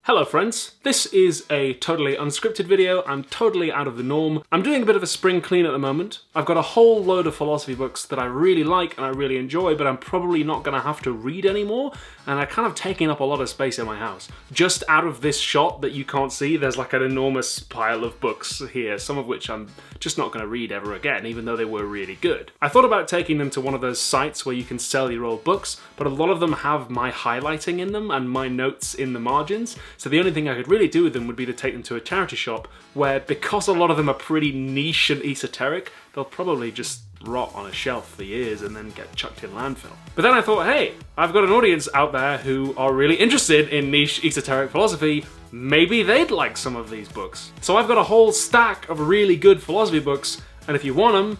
Hello friends, this is a totally unscripted video. I'm totally out of the norm. I'm doing a bit of a spring clean at the moment. I've got a whole load of philosophy books that I really like and I really enjoy, but I'm probably not going to have to read anymore, and they're kind of taking up a lot of space in my house. Just out of this shot that you can't see, there's like an enormous pile of books here, some of which I'm just not going to read ever again, even though they were really good. I thought about taking them to one of those sites where you can sell your old books, but a lot of them have my highlighting in them and my notes in the margins. So the only thing I could really do with them would be to take them to a charity shop where, because a lot of them are pretty niche and esoteric, they'll probably just rot on a shelf for years and then get chucked in landfill. But then I thought, hey, I've got an audience out there who are really interested in niche esoteric philosophy. Maybe they'd like some of these books. So I've got a whole stack of really good philosophy books, and if you want them,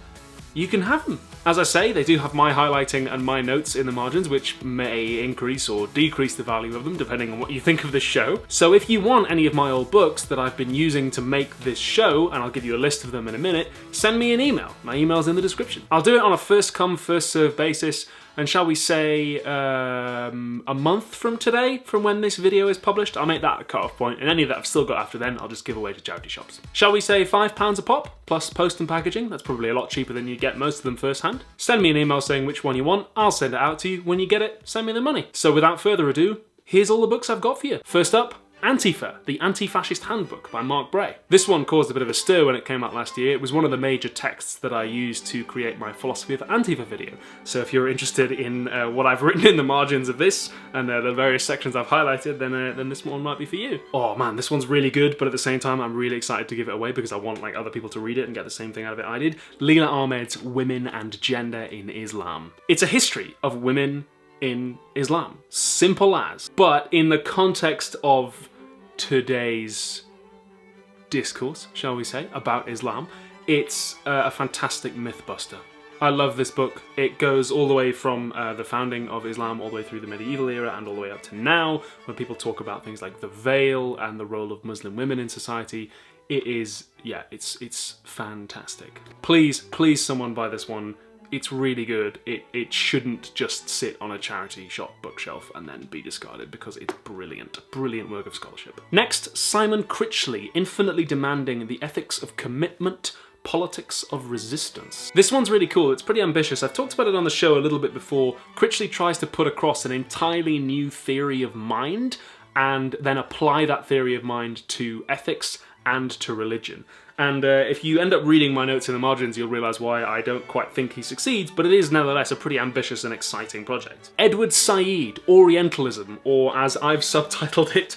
you can have them. As I say, they do have my highlighting and my notes in the margins, which may increase or decrease the value of them depending on what you think of this show. So if you want any of my old books that I've been using to make this show, and I'll give you a list of them in a minute, send me an email. My email's in the description. I'll do it on a first come, first served basis, and shall we say a month from today, from when this video is published, I'll make that a cut-off point, and any that I've still got after then, I'll just give away to charity shops. Shall we say £5 a pop, plus post and packaging? That's probably a lot cheaper than you get most of them first hand. Send me an email saying which one you want, I'll send it out to you. When you get it, send me the money. So without further ado, here's all the books I've got for you. First up, Auntie Fer, the Anti-Fascist Handbook by Mark Bray. This one caused a bit of a stir when it came out last year. It was one of the major texts that I used to create my Philosophy of Auntie Fer video. So if you're interested in what I've written in the margins of this and the various sections I've highlighted, then this one might be for you. Oh man, this one's really good, but at the same time I'm really excited to give it away because I want other people to read it and get the same thing out of it I did. Leila Ahmed's Women and Gender in Islam. It's a history of women in Islam. Simple as. But in the context of today's discourse, shall we say, about Islam, it's a fantastic myth buster. I love this book. It goes all the way from the founding of Islam all the way through the medieval era and all the way up to now, when people talk about things like the veil and the role of Muslim women in society. It is, yeah, it's fantastic. Please someone buy this one. It's really good. It shouldn't just sit on a charity shop bookshelf and then be discarded because it's brilliant. Brilliant work of scholarship. Next, Simon Critchley, Infinitely Demanding: The Ethics of Commitment, Politics of Resistance. This one's really cool. It's pretty ambitious. I've talked about it on the show a little bit before. Critchley tries to put across an entirely new theory of mind and then apply that theory of mind to ethics and to religion. And if you end up reading my notes in the margins, you'll realise why I don't quite think he succeeds, but it is nevertheless a pretty ambitious and exciting project. Edward Sayid, Orientalism, or as I've subtitled it,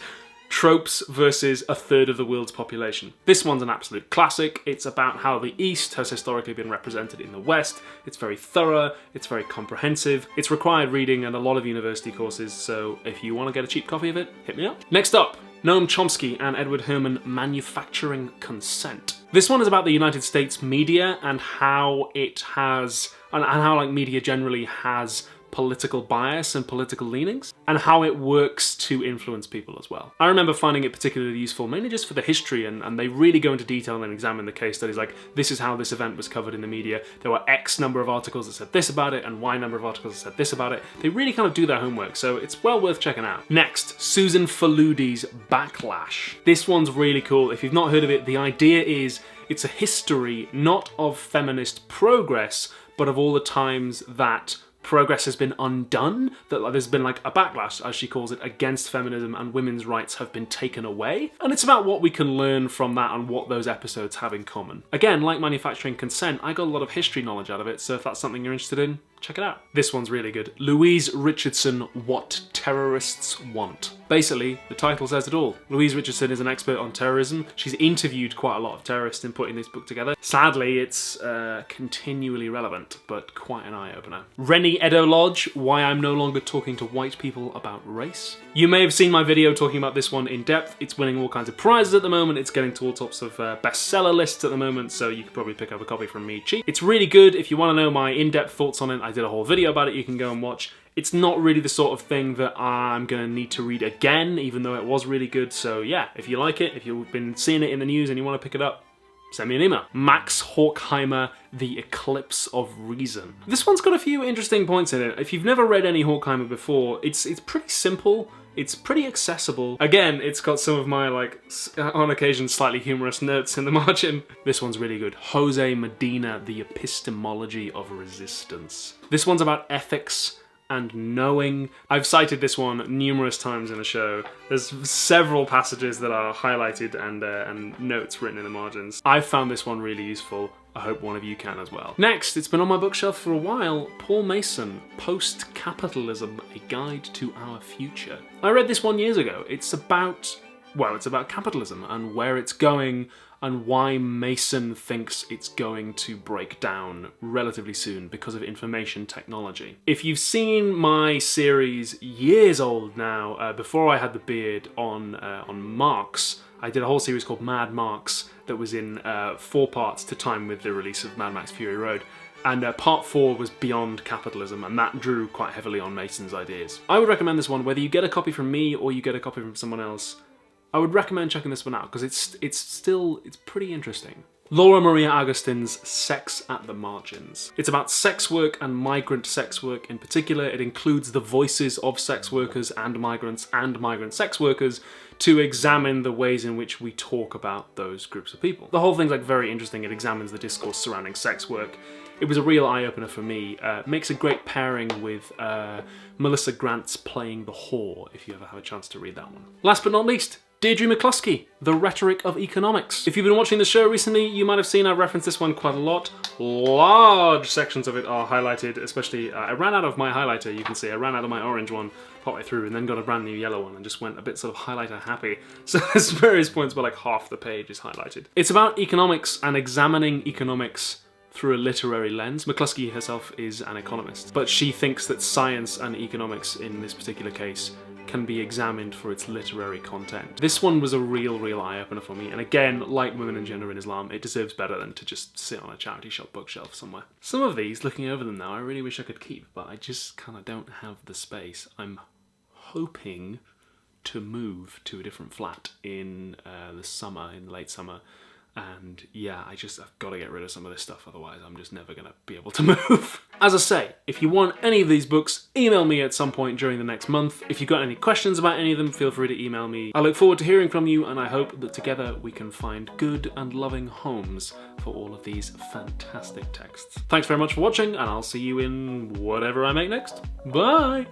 Tropes versus a Third of the World's Population. This one's an absolute classic. It's about how the East has historically been represented in the West. It's very thorough, it's very comprehensive, it's required reading and a lot of university courses, so if you want to get a cheap copy of it, hit me up. Next up, Noam Chomsky and Edward Herman, Manufacturing Consent. This one is about the United States media and how it has, and how media generally has political bias and political leanings, and how it works to influence people as well. I remember finding it particularly useful, mainly just for the history, and they really go into detail and examine the case studies, like this is how this event was covered in the media, there were X number of articles that said this about it, and Y number of articles that said this about it. They really kind of do their homework, so it's well worth checking out. Next, Susan Faludi's Backlash. This one's really cool. If you've not heard of it, the idea is it's a history not of feminist progress, but of all the times that progress has been undone, that there's been like a backlash, as she calls it, against feminism and women's rights have been taken away. And it's about what we can learn from that and what those episodes have in common. Again, like Manufacturing Consent, I got a lot of history knowledge out of it, so if that's something you're interested in, check it out. This one's really good. Louise Richardson, What Terrorists Want. Basically, the title says it all. Louise Richardson is an expert on terrorism. She's interviewed quite a lot of terrorists in putting this book together. Sadly, it's continually relevant, but quite an eye-opener. Rennie Edo-Lodge, Why I'm No Longer Talking to White People About Race. You may have seen my video talking about this one in depth. It's winning all kinds of prizes at the moment. It's getting to all tops of bestseller lists at the moment, so you could probably pick up a copy from me cheap. It's really good. If you want to know my in-depth thoughts on it, I did a whole video about it you can go and watch. It's not really the sort of thing that I'm going to need to read again, even though it was really good. So yeah, if you like it, if you've been seeing it in the news and you want to pick it up, send me an email. Max Horkheimer, The Eclipses of Reason. This one's got a few interesting points in it. If you've never read any Horkheimer before, it's pretty simple. It's pretty accessible. Again, it's got some of my, like, on occasion slightly humorous notes in the margin. This one's really good. Jose Medina, The Epistemology of Resistance. This one's about ethics and knowing. I've cited this one numerous times in the show. There's several passages that are highlighted and notes written in the margins. I've found this one really useful. I hope one of you can as well. Next, it's been on my bookshelf for a while, Paul Mason, Post-Capitalism, A Guide to Our Future. I read this one years ago. It's about capitalism and where it's going and why Mason thinks it's going to break down relatively soon because of information technology. If you've seen my series, years old now, before I had the beard, on Marx, I did a whole series called Mad Marx that was in 4 parts to time with the release of Mad Max Fury Road. And part 4 was Beyond Capitalism, and that drew quite heavily on Mason's ideas. I would recommend this one, whether you get a copy from me or you get a copy from someone else. I would recommend checking this one out because it's pretty interesting. Laura Maria Agustin's Sex at the Margins. It's about sex work and migrant sex work in particular. It includes the voices of sex workers and migrant sex workers to examine the ways in which we talk about those groups of people. The whole thing's like very interesting. It examines the discourse surrounding sex work. It was a real eye-opener for me. Makes a great pairing with Melissa Grant's Playing the Whore, if you ever have a chance to read that one. Last but not least, Deirdre McCluskey, The Rhetoric of Economics. If you've been watching the show recently, you might have seen I've referenced this one quite a lot. Large sections of it are highlighted, especially, I ran out of my highlighter, you can see. I ran out of my orange one partway through and then got a brand new yellow one and just went a bit sort of highlighter happy. So there's various points where like half the page is highlighted. It's about economics and examining economics through a literary lens. McCluskey herself is an economist, but she thinks that science and economics in this particular case can be examined for its literary content. This one was a real eye-opener for me, and again, like Women and Gender in Islam, it deserves better than to just sit on a charity shop bookshelf somewhere. Some of these, looking over them now, I really wish I could keep, but I just kind of don't have the space. I'm hoping to move to a different flat in the summer, in late summer, and yeah, I've got to get rid of some of this stuff, otherwise I'm just never going to be able to move. As I say, if you want any of these books, email me at some point during the next month. If you've got any questions about any of them, feel free to email me. I look forward to hearing from you, and I hope that together we can find good and loving homes for all of these fantastic texts. Thanks very much for watching, and I'll see you in whatever I make next. Bye!